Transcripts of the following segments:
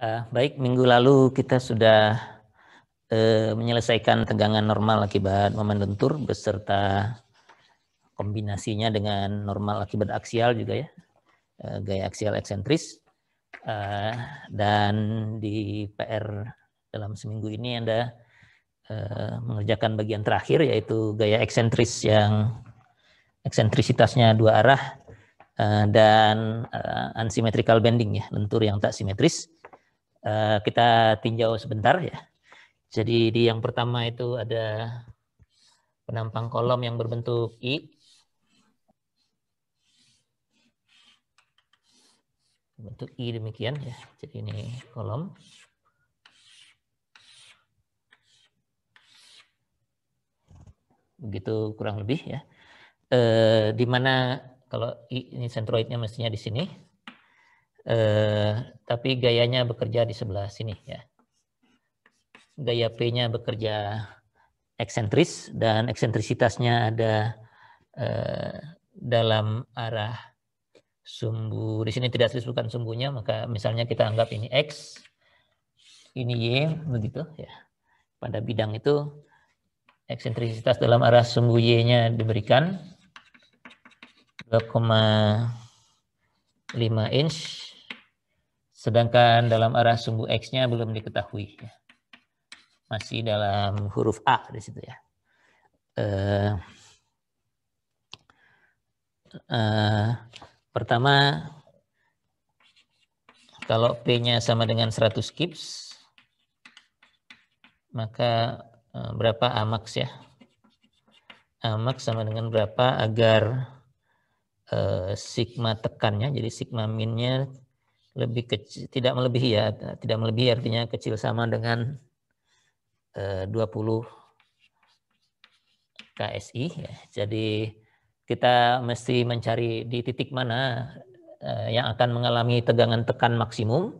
Baik, minggu lalu kita sudah menyelesaikan tegangan normal akibat momen lentur beserta kombinasinya dengan normal akibat aksial juga ya, gaya aksial eksentris. Dan di PR dalam seminggu ini Anda mengerjakan bagian terakhir, yaitu gaya eksentris yang eksentrisitasnya dua arah dan unsymmetrical bending ya, lentur yang tak simetris. Kita tinjau sebentar ya. Jadi di yang pertama itu ada penampang kolom yang berbentuk I. Bentuk I demikian ya. Jadi ini kolom. Begitu kurang lebih ya. Di mana kalau I ini sentroidnya mestinya di sini. Tapi gayanya bekerja di sebelah sini ya. Gaya P-nya bekerja eksentris dan eksentrisitasnya ada dalam arah sumbu. Di sini tidak disebutkan sumbunya, maka misalnya kita anggap ini X, ini Y, begitu ya. Pada bidang itu eksentrisitas dalam arah sumbu Y-nya diberikan 2,5 inch, sedangkan dalam arah sumbu X-nya belum diketahui ya. Masih dalam huruf A di situ ya. Pertama, kalau P-nya sama dengan 100 kips, maka berapa Amax ya? Amax sama dengan berapa agar sigma tekannya, jadi sigma minnya lebih kecil, tidak melebihi ya, tidak melebihi artinya kecil sama dengan 20 KSI ya. Jadi kita mesti mencari di titik mana yang akan mengalami tegangan tekan maksimum,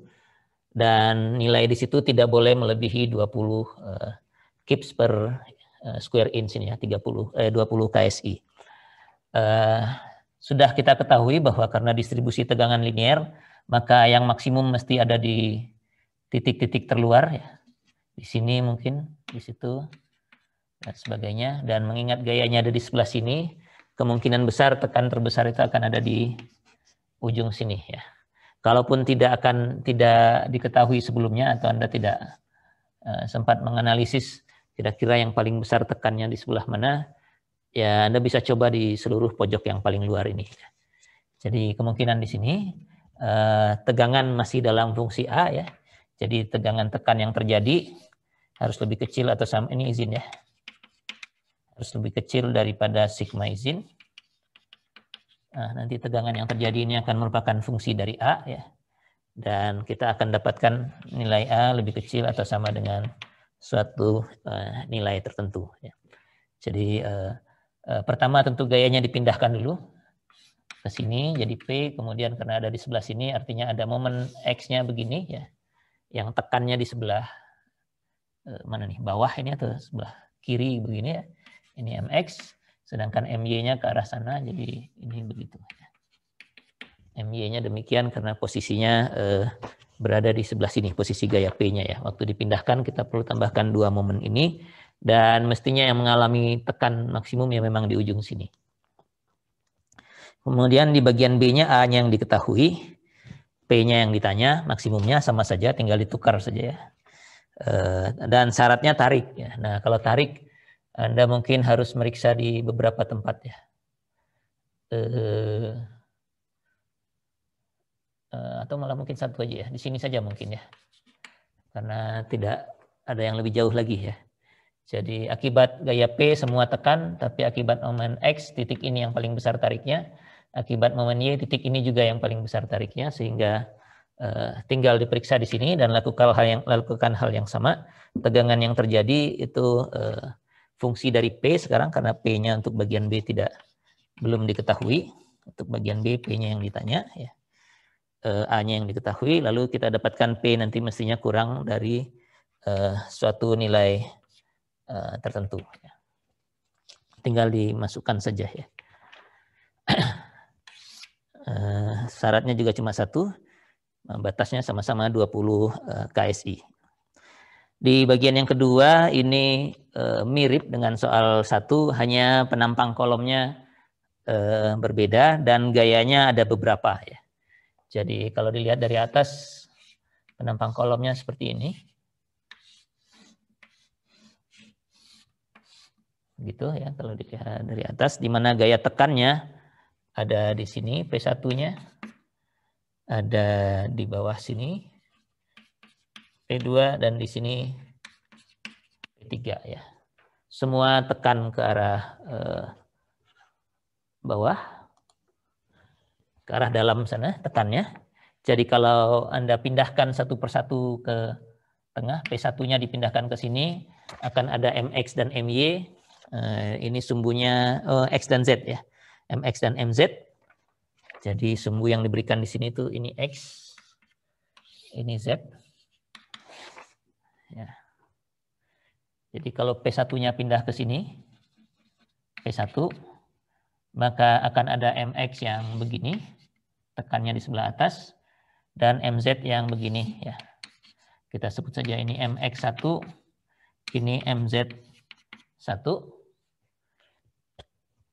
dan nilai di situ tidak boleh melebihi 20 kips per square inch ini ya, 20 KSI. Sudah kita ketahui bahwa karena distribusi tegangan linear, maka yang maksimum mesti ada di titik-titik terluar ya. Di sini mungkin, di situ, dan sebagainya. Dan mengingat gayanya ada di sebelah sini, kemungkinan besar tekan terbesar itu akan ada di ujung sini ya. Kalaupun tidak diketahui sebelumnya atau Anda tidak sempat menganalisis kira-kira yang paling besar tekannya di sebelah mana, ya Anda bisa coba di seluruh pojok yang paling luar ini. Jadi kemungkinan di sini tegangan masih dalam fungsi A ya. Jadi tegangan tekan yang terjadi harus lebih kecil atau sama, ini izin ya, harus lebih kecil daripada sigma izin. Nah, nanti tegangan yang terjadi ini akan merupakan fungsi dari A ya. Dan kita akan dapatkan nilai A lebih kecil atau sama dengan suatu nilai tertentu ya. Jadi pertama tentu gayanya dipindahkan dulu ke sini jadi P, kemudian karena ada di sebelah sini artinya ada momen X-nya begini ya. Yang tekannya di sebelah mana nih, bawah ini atau sebelah kiri begini ya. Ini MX, sedangkan MY-nya ke arah sana, jadi ini begitu. MY-nya demikian karena posisinya berada di sebelah sini, posisi gaya P-nya ya. Waktu dipindahkan kita perlu tambahkan dua momen ini, dan mestinya yang mengalami tekan maksimum ya memang di ujung sini. Kemudian di bagian B-nya A-nya yang diketahui, P-nya yang ditanya, maksimumnya sama saja, tinggal ditukar saja ya. Dan syaratnya tarik ya. Nah, kalau tarik Anda mungkin harus meriksa di beberapa tempat ya. Atau malah mungkin satu aja ya, di sini saja mungkin ya. Karena tidak ada yang lebih jauh lagi ya. Jadi akibat gaya P semua tekan, tapi akibat momen X titik ini yang paling besar tariknya, akibat momen Y titik ini juga yang paling besar tariknya, sehingga tinggal diperiksa di sini dan lakukan hal yang sama. Tegangan yang terjadi itu fungsi dari P sekarang karena P-nya untuk bagian B belum diketahui. Untuk bagian B P-nya yang ditanya ya. A-nya yang diketahui, lalu kita dapatkan P nanti mestinya kurang dari suatu nilai tertentu. Tinggal dimasukkan saja ya. Syaratnya juga cuma satu, Batasnya sama-sama 20 KSI. Di bagian yang kedua ini mirip dengan soal 1, hanya penampang kolomnya berbeda dan gayanya ada beberapa ya. Jadi kalau dilihat dari atas penampang kolomnya seperti ini. Gitu ya kalau dilihat dari atas, di mana gaya tekannya ada di sini P1-nya, ada di bawah sini P2 dan di sini P3 ya. Semua tekan ke arah bawah, ke arah dalam sana tekannya. Jadi kalau Anda pindahkan satu persatu ke tengah, P1-nya dipindahkan ke sini, akan ada MX dan MY. Ini sumbunya X dan Z ya, MX dan MZ. Jadi sumbu yang diberikan di sini itu ini X, ini Z. Ya. Jadi kalau P1-nya pindah ke sini, P1, maka akan ada MX yang begini, tekannya di sebelah atas, dan MZ yang begini ya. Kita sebut saja ini MX1, ini MZ1.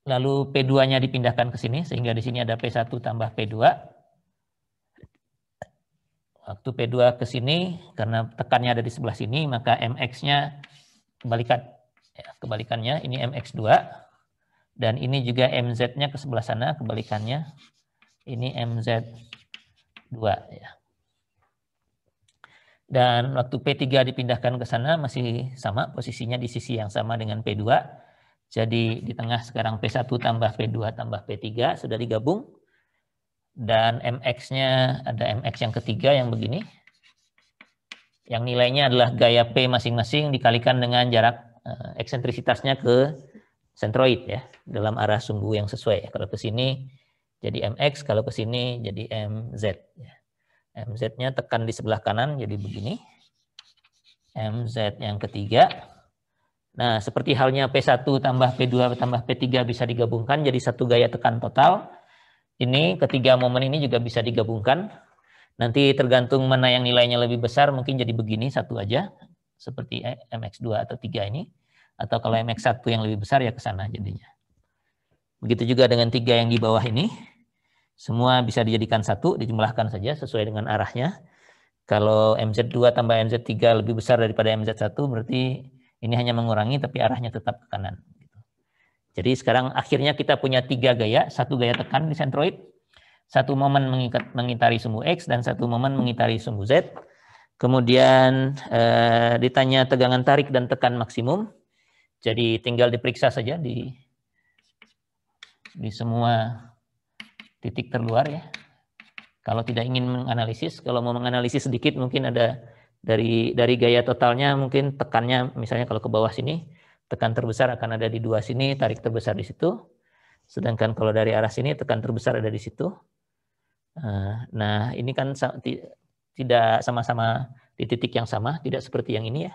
Lalu P2-nya dipindahkan ke sini, sehingga di sini ada P1 tambah P2. Waktu P2 ke sini, karena tekannya ada di sebelah sini, maka MX-nya kebalikan. Ya, kebalikannya, ini MX2. Dan ini juga MZ-nya ke sebelah sana, kebalikannya. Ini MZ2. Ya. Dan waktu P3 dipindahkan ke sana, masih sama, posisinya di sisi yang sama dengan P2. Jadi di tengah sekarang P1 tambah P2 tambah P3 sudah digabung. Dan MX-nya ada MX yang ketiga yang begini. Yang nilainya adalah gaya P masing-masing dikalikan dengan jarak eksentrisitasnya ke sentroid ya, dalam arah sumbu yang sesuai. Kalau ke sini jadi MX, kalau ke sini jadi MZ. MZ-nya tekan di sebelah kanan jadi begini. MZ yang ketiga. Nah, seperti halnya P1 tambah P2 tambah P3 bisa digabungkan jadi satu gaya tekan total. Ini ketiga momen ini juga bisa digabungkan. Nanti tergantung mana yang nilainya lebih besar, mungkin jadi begini satu aja, seperti MX2 atau 3 ini. Atau kalau MX1 yang lebih besar ya ke sana jadinya. Begitu juga dengan 3 yang di bawah ini. Semua bisa dijadikan satu, dijumlahkan saja sesuai dengan arahnya. Kalau MZ2 tambah MZ3 lebih besar daripada MZ1, berarti ini hanya mengurangi tapi arahnya tetap ke kanan. Jadi sekarang akhirnya kita punya 3 gaya, satu gaya tekan di sentroid, satu momen mengitari sumbu X, dan satu momen mengitari sumbu Z. Kemudian ditanya tegangan tarik dan tekan maksimum. Jadi tinggal diperiksa saja di semua titik terluar ya. Kalau tidak ingin menganalisis, kalau mau menganalisis sedikit mungkin ada dari gaya totalnya, mungkin tekannya misalnya kalau ke bawah sini, tekan terbesar akan ada di 2 sini, tarik terbesar di situ. Sedangkan kalau dari arah sini, tekan terbesar ada di situ. Nah, ini kan tidak sama-sama di titik yang sama, tidak seperti yang ini ya.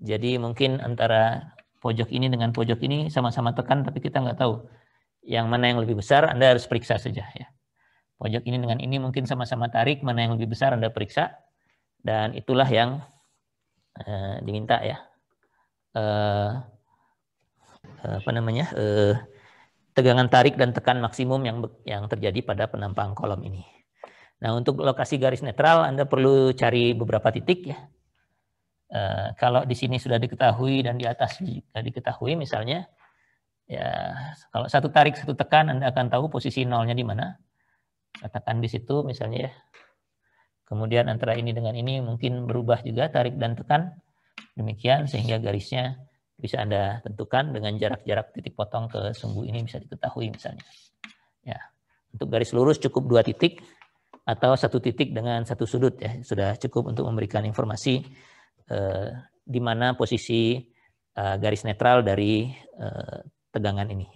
Jadi mungkin antara pojok ini dengan pojok ini sama-sama tekan, tapi kita nggak tahu yang mana yang lebih besar. Anda harus periksa saja ya. Pojok ini dengan ini mungkin sama-sama tarik, mana yang lebih besar Anda periksa. Dan itulah yang diminta ya. Tegangan tarik dan tekan maksimum yang terjadi pada penampang kolom ini. Nah, untuk lokasi garis netral Anda perlu cari beberapa titik ya. Kalau di sini sudah diketahui dan di atas juga diketahui misalnya, ya kalau satu tarik satu tekan Anda akan tahu posisi nolnya di mana. Katakan di situ misalnya ya. Kemudian antara ini dengan ini mungkin berubah juga tarik dan tekan. Demikian sehingga garisnya bisa Anda tentukan dengan jarak-jarak titik potong ke sumbu ini bisa diketahui misalnya. Ya, untuk garis lurus cukup 2 titik atau 1 titik dengan 1 sudut ya, sudah cukup untuk memberikan informasi di mana posisi garis netral dari tegangan ini.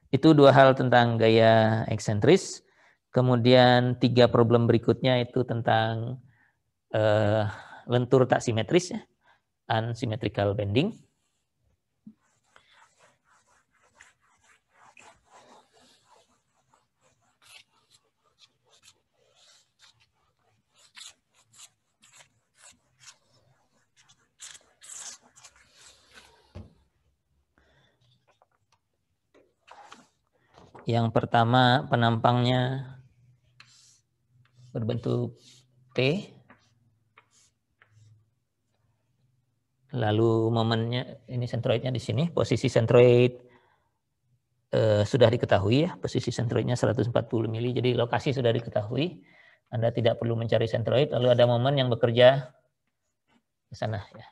Itu 2 hal tentang gaya eksentris. Kemudian 3 problem berikutnya itu tentang lentur tak simetris ya, unsymmetrical bending. Yang pertama penampangnya berbentuk T. Lalu momennya, ini sentroidnya di sini, posisi sentroid sudah diketahui ya, posisi sentroidnya 140 mili, jadi lokasi sudah diketahui. Anda tidak perlu mencari sentroid, lalu ada momen yang bekerja ke sana ya.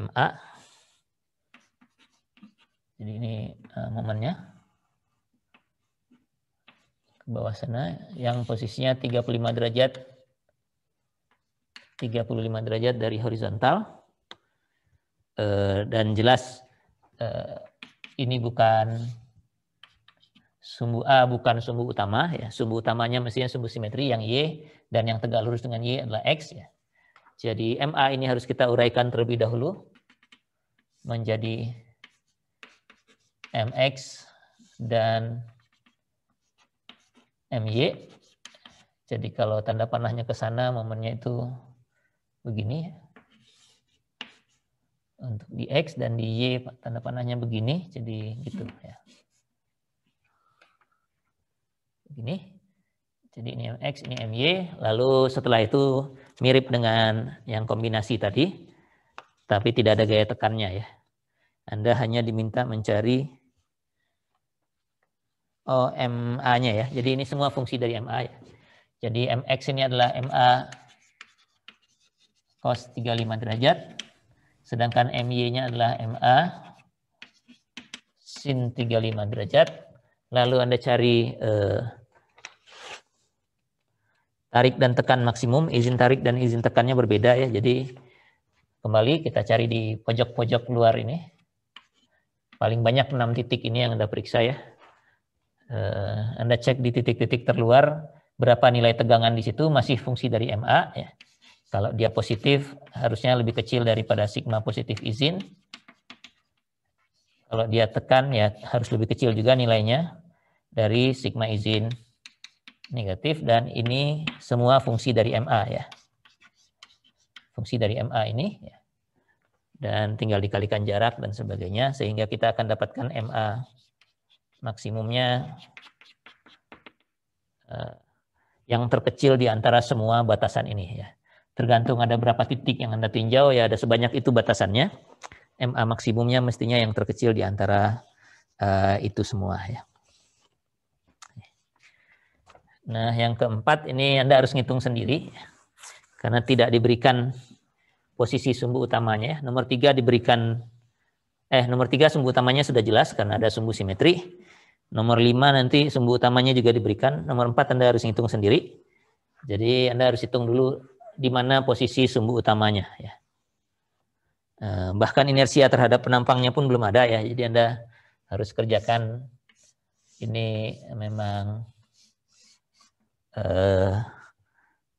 MA. Jadi ini momennya ke bawah sana yang posisinya 35 derajat. 35 derajat dari horizontal. Dan jelas ini bukan sumbu A, bukan sumbu utama ya. Sumbu utamanya mestinya sumbu simetri yang Y, dan yang tegak lurus dengan Y adalah X ya. Jadi MA ini harus kita uraikan terlebih dahulu menjadi MX dan MY. Jadi kalau tanda panahnya ke sana, momennya itu begini. Untuk di X dan di Y tanda panahnya begini, jadi gitu ya. Begini. Jadi ini MX, ini MY. Lalu setelah itu mirip dengan yang kombinasi tadi, tapi tidak ada gaya tekannya ya. Anda hanya diminta mencari MA-nya ya. Jadi ini semua fungsi dari MA ya. Jadi MX ini adalah MA cos 35 derajat. Sedangkan MY-nya adalah MA sin 35 derajat. Lalu Anda cari tarik dan tekan maksimum. Izin tarik dan izin tekannya berbeda ya. Jadi kembali kita cari di pojok-pojok luar ini. Paling banyak 6 titik ini yang Anda periksa ya. Anda cek di titik-titik terluar berapa nilai tegangan di situ, masih fungsi dari MA ya. Kalau dia positif harusnya lebih kecil daripada sigma positif izin. Kalau dia tekan ya harus lebih kecil juga nilainya dari sigma izin negatif, dan ini semua fungsi dari MA ya. Fungsi dari MA ini ya. Dan tinggal dikalikan jarak dan sebagainya sehingga kita akan dapatkan MA maksimumnya yang terkecil di antara semua batasan ini ya. Tergantung ada berapa titik yang Anda tinjau ya, ada sebanyak itu batasannya. MA maksimumnya mestinya yang terkecil di antara itu semua ya. Nah, yang keempat ini Anda harus ngitung sendiri karena tidak diberikan posisi sumbu utamanya. Nomor 3 diberikan nomor 3 sumbu utamanya sudah jelas karena ada sumbu simetri. Nomor 5 nanti sumbu utamanya juga diberikan. Nomor 4 Anda harus hitung sendiri. Jadi Anda harus hitung dulu di mana posisi sumbu utamanya ya. Bahkan inersia terhadap penampangnya pun belum ada ya. Jadi Anda harus kerjakan ini memang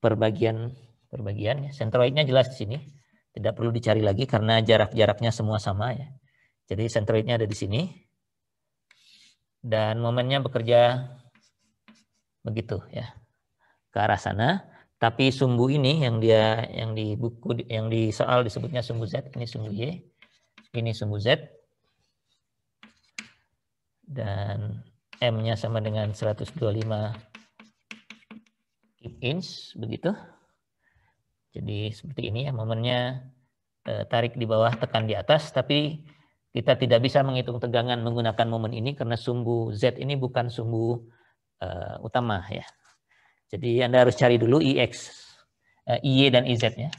perbagian ya. Sentroidnya jelas di sini. Tidak perlu dicari lagi karena jarak-jaraknya semua sama ya. Jadi sentroidnya ada di sini. Dan momennya bekerja begitu ya. Ke arah sana. Tapi sumbu ini yang di buku, yang di soal disebutnya sumbu Z, ini sumbu Y, ini sumbu Z, dan M-nya sama dengan 125 inch, begitu. Jadi seperti ini ya, momennya tarik di bawah, tekan di atas, tapi kita tidak bisa menghitung tegangan menggunakan momen ini karena sumbu Z ini bukan sumbu utama ya. Jadi Anda harus cari dulu IX, IY dan IZ-nya.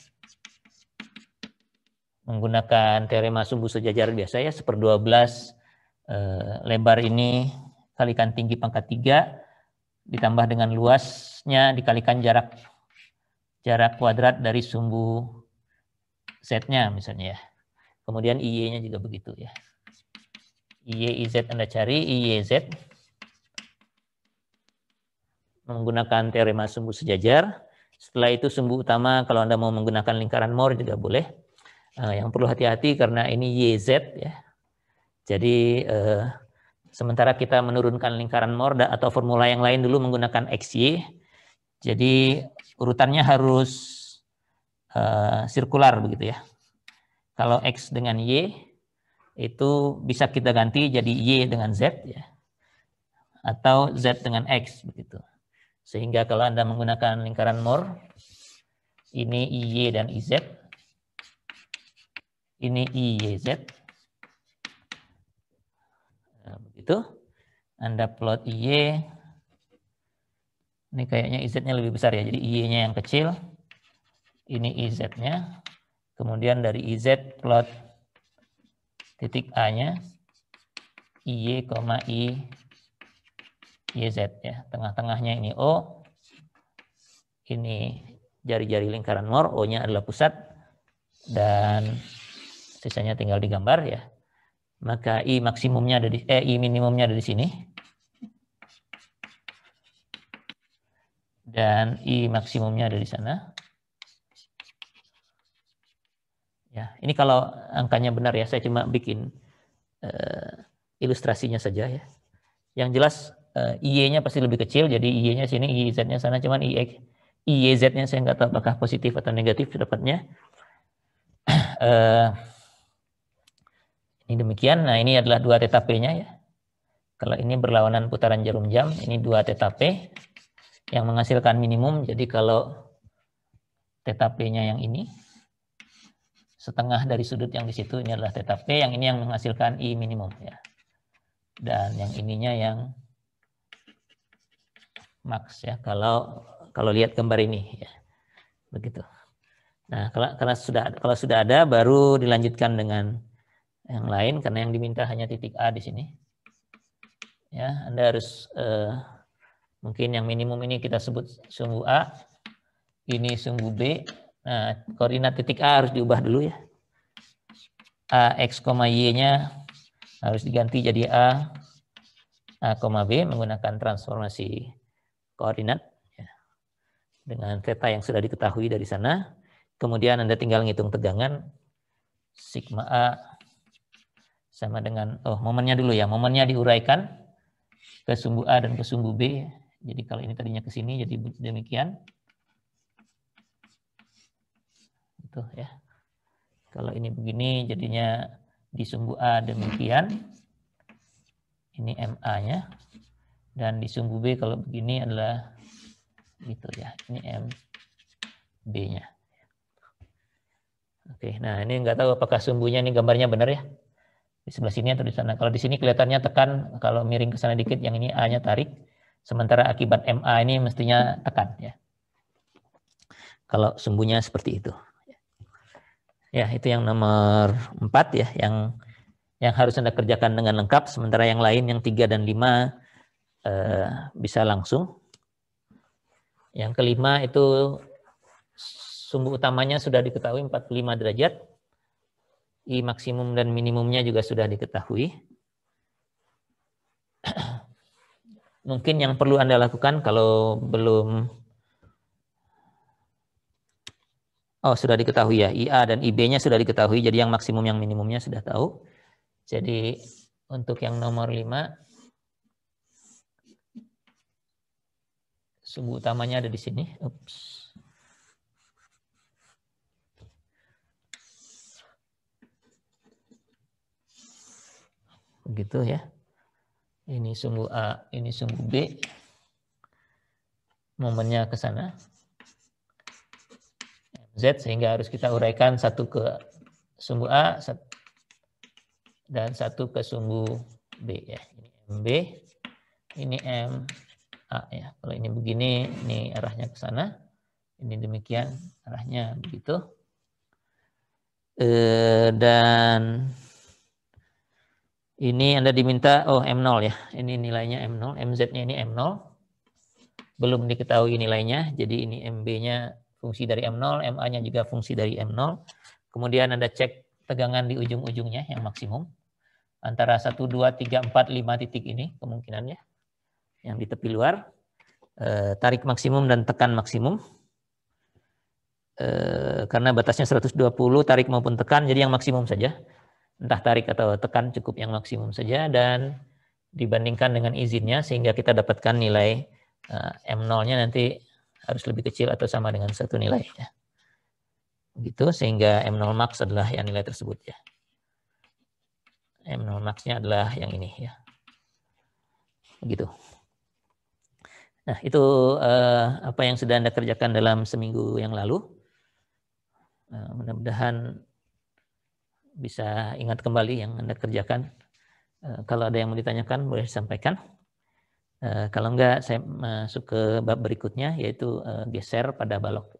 Menggunakan teorema sumbu sejajar biasa ya, 1/12 lebar ini kalikan tinggi pangkat 3 ditambah dengan luasnya dikalikan jarak kuadrat dari sumbu Z-nya misalnya ya. Kemudian IY-nya juga begitu ya. IY, IZ Anda cari, IY, Z. Menggunakan teorema sumbu sejajar. Setelah itu sumbu utama kalau Anda mau menggunakan lingkaran Moore juga boleh. Yang perlu hati-hati karena ini YZ ya. Jadi sementara kita menurunkan lingkaran Moore atau formula yang lain dulu menggunakan XY. Jadi urutannya harus sirkular begitu ya. Kalau X dengan Y itu bisa kita ganti jadi Y dengan Z ya. atau Z dengan X begitu. Sehingga kalau Anda menggunakan lingkaran Moore, ini IY dan IZ, ini IYZ. Nah, begitu. Anda plot IY, ini kayaknya IZ-nya lebih besar ya, jadi IY-nya yang kecil, ini IZ-nya, kemudian dari IZ plot titik A-nya, IY, IYZ ya, tengah-tengahnya ini O, ini jari-jari lingkaran Moore, O-nya adalah pusat, dan sisanya tinggal digambar ya. Maka I maksimumnya ada di I minimumnya ada di sini. Dan I maksimumnya ada di sana. Ya, ini kalau angkanya benar ya, saya cuma bikin ilustrasinya saja ya. Yang jelas IY-nya pasti lebih kecil, jadi IY-nya sini, IZ-nya sana, cuman IYZ-nya saya nggak tahu apakah positif atau negatif dapatnya. Ini demikian. Nah, ini adalah 2 θp nya ya. Kalau ini berlawanan putaran jarum jam, ini 2 θp yang menghasilkan minimum. Jadi kalau θp-nya yang ini, setengah dari sudut yang di situ, ini adalah θp, yang ini yang menghasilkan I minimum ya. Dan yang ininya yang max ya, kalau lihat gambar ini ya. Begitu. Nah, kalau sudah ada baru dilanjutkan dengan yang lain, karena yang diminta hanya titik A di sini. Ya, Anda harus mungkin yang minimum ini kita sebut sumbu A, ini sumbu B. Nah, koordinat titik A harus diubah dulu ya. AX, Y-nya harus diganti jadi A, B menggunakan transformasi koordinat ya, dengan theta yang sudah diketahui dari sana. Kemudian Anda tinggal ngitung tegangan sigma A sama dengan, momennya dulu ya, momennya diuraikan ke sumbu A dan ke sumbu B. Jadi kalau ini tadinya ke sini jadi demikian. Itu ya. Kalau ini begini jadinya di sumbu A demikian. Ini MA-nya. Dan di sumbu B kalau begini adalah gitu ya. Ini MB-nya. Oke, nah ini nggak tahu apakah sumbunya ini gambarnya benar ya. Di sebelah sini atau di sana. Kalau di sini kelihatannya tekan, kalau miring ke sana dikit yang ini A-nya tarik. Sementara akibat MA ini mestinya tekan ya. Kalau sumbunya seperti itu. Ya, itu yang nomor 4 ya, yang harus Anda kerjakan dengan lengkap, sementara yang lain yang 3 dan 5 bisa langsung. Yang kelima itu sumbu utamanya sudah diketahui 45 derajat. I maksimum dan minimumnya juga sudah diketahui. Mungkin yang perlu Anda lakukan kalau belum, sudah diketahui ya, IA dan IB-nya sudah diketahui, jadi yang maksimum yang minimumnya sudah tahu. Jadi untuk yang nomor 5, sumbu utamanya ada di sini. Begitu ya. Ini sumbu A, ini sumbu B. Momennya ke sana. Z, sehingga harus kita uraikan satu ke sumbu A dan satu ke sumbu B ya. Ini MB, ini MA ya. Kalau ini begini, ini arahnya ke sana. Ini demikian arahnya begitu. Dan ini Anda diminta M0 ya. Ini nilainya M0, MZ-nya ini M0. Belum diketahui nilainya, jadi ini MB-nya fungsi dari M0, MA-nya juga fungsi dari M0. Kemudian Anda cek tegangan di ujung-ujungnya yang maksimum. Antara 1, 2, 3, 4, 5 titik ini kemungkinannya. Yang di tepi luar. Tarik maksimum dan tekan maksimum. Karena batasnya 120, tarik maupun tekan, jadi yang maksimum saja. Entah tarik atau tekan cukup yang maksimum saja. Dan dibandingkan dengan izinnya sehingga kita dapatkan nilai M0-nya nanti harus lebih kecil atau sama dengan satu nilai ya. Gitu, sehingga M0 max adalah yang nilai tersebut ya. M0 max-nya adalah yang ini ya. Begitu. Nah, itu apa yang sudah Anda kerjakan dalam seminggu yang lalu. Mudah-mudahan bisa ingat kembali yang Anda kerjakan. Kalau ada yang mau ditanyakan, boleh disampaikan. Kalau enggak, saya masuk ke bab berikutnya, yaitu geser pada balok.